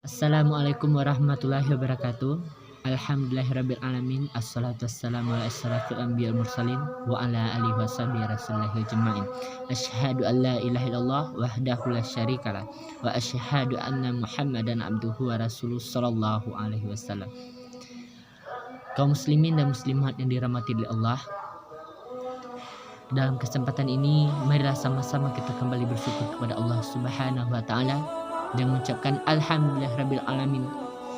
Assalamualaikum warahmatullahi wabarakatuh. Alhamdulillahirabbil alamin. Assalatu wassalamu ala asyrafil anbiya'il mursalin wa ala alihi washabihi rasulillahi ajmain. Asyhadu an la ilaha illallah wahdahu la syarikalah wa asyhadu anna Muhammadan abduhu wa rasuluh sallallahu alaihi wasallam. Kaum muslimin dan muslimat yang dirahmati oleh Allah, dalam kesempatan ini marilah sama-sama kita kembali bersyukur kepada Allah Subhanahu wa taala dan mengucapkan alhamdulillahirabbil alamin,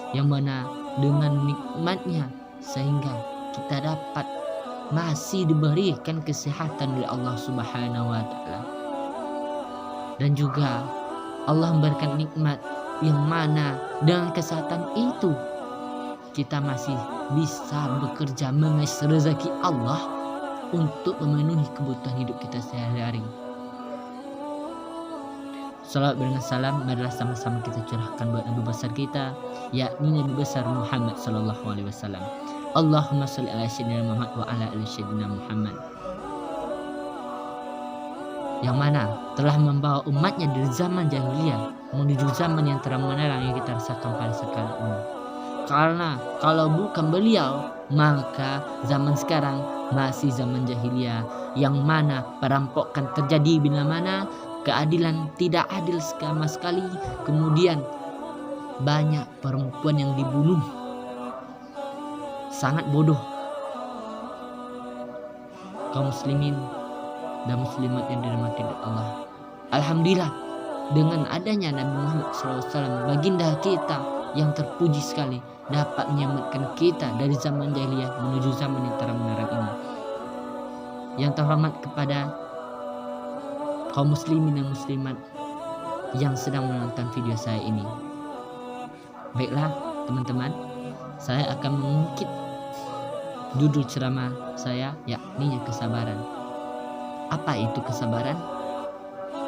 yang mana dengan nikmatnya sehingga kita dapat masih diberikan kesehatan oleh Allah Subhanahu wa taala. Dan juga Allah memberikan nikmat yang mana dengan kesehatan itu kita masih bisa bekerja mengais rezeki Allah untuk memenuhi kebutuhan hidup kita sehari-hari. Salawat dengan salam marilah sama-sama kita curahkan buat Nabi besar kita, yakni Nabi besar Muhammad sallallahu alaihi wasallam. Allahumma shalli ala sayyidina Muhammad wa ala ali sayyidina Muhammad, yang mana telah membawa umatnya dari zaman jahiliyah menuju zaman yang terang menerang yang kita rasakan pada sekarang ini. Karena kalau bukan beliau, maka zaman sekarang masih zaman jahiliyah, yang mana perampokan terjadi bila mana keadilan tidak adil sama sekali. Kemudian banyak perempuan yang dibunuh. Sangat bodoh. Kaum muslimin dan muslimat yang dirahmati Allah, alhamdulillah dengan adanya Nabi Muhammad SAW, baginda kita yang terpuji sekali, dapat menyelamatkan kita dari zaman jahiliyah menuju zaman yang terang menerang ini. Yang terhormat kepada kaum muslimin dan muslimat yang sedang menonton video saya ini. Baiklah teman-teman, saya akan mengungkit judul ceramah saya, yakni kesabaran. Apa itu kesabaran?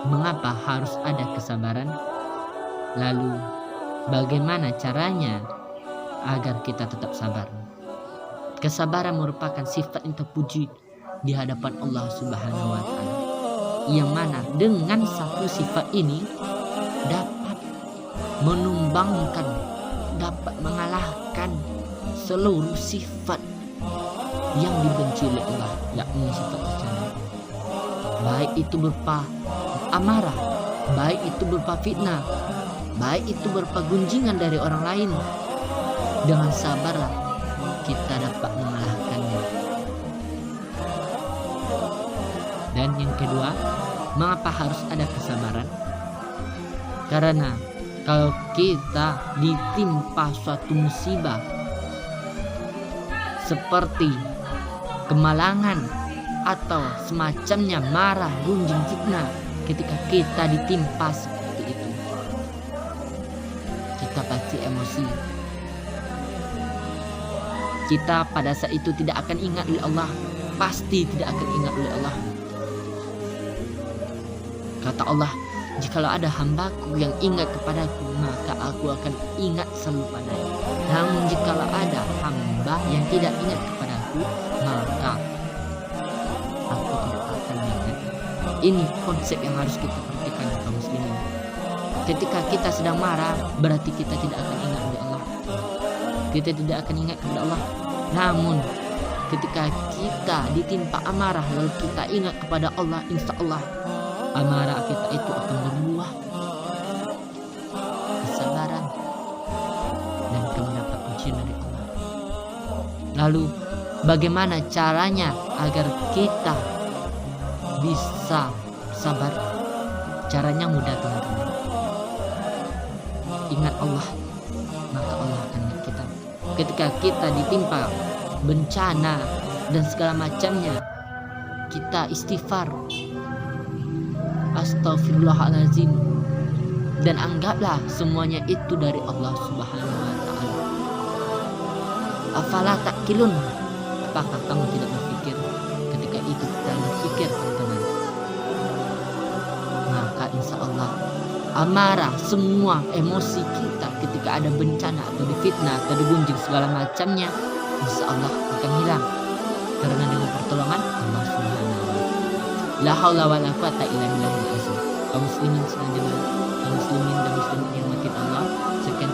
Mengapa harus ada kesabaran? Lalu bagaimana caranya agar kita tetap sabar? Kesabaran merupakan sifat yang terpuji di hadapan Allah Subhanahu wa taala, yang mana dengan satu sifat ini dapat menumbangkan, dapat mengalahkan seluruh sifat yang dibenci oleh Allah, yakni sifat bencana. Baik itu berupa amarah, baik itu berupa fitnah, baik itu berupa gunjingan dari orang lain. Dengan sabarlah kita dapat mengalahkannya. Dan yang kedua, mengapa harus ada kesabaran? Karena kalau kita ditimpa suatu musibah seperti kemalangan atau semacamnya, marah, gunjing, fitnah, ketika kita ditimpa seperti itu, kita pasti emosi. Kita pada saat itu tidak akan ingat oleh Allah, pasti tidak akan ingat oleh Allah. Kata Allah, jikalau ada hambaku yang ingat kepadaku, maka aku akan ingat selalu padanya. Namun jikalau ada hamba yang tidak ingat kepadaku, maka aku tidak akan ingat. Ini konsep yang harus kita perhatikan kaum muslimin. Ketika kita sedang marah, berarti kita tidak akan ingat kepada Allah. Kita tidak akan ingat kepada Allah. Namun ketika kita ditimpa amarah lalu kita ingat kepada Allah, insya Allah amarah kita itu akan berbuah kesabaran dan kamu dapat ujian dari Allah. Lalu bagaimana caranya agar kita bisa sabar? Caranya mudah teman-teman. Ingat Allah, maka Allah akan ingat kita. Ketika kita ditimpa bencana dan segala macamnya, kita istighfar, astaghfirullahalazim, dan anggaplah semuanya itu dari Allah Subhanahu wa taala. Afala ta'qilun? Apakah kamu tidak berpikir? Ketika itu kita berpikir, teman-teman, maka insya Allah amarah, semua emosi kita ketika ada bencana atau difitnah atau digunjing segala macamnya, insya Allah akan hilang karena dengan pertolongan Allah Subhanahu wa taala. La haula wala quwata illa billahil azim. Kaum muslimin dan muslimin yang mati Allah, sekian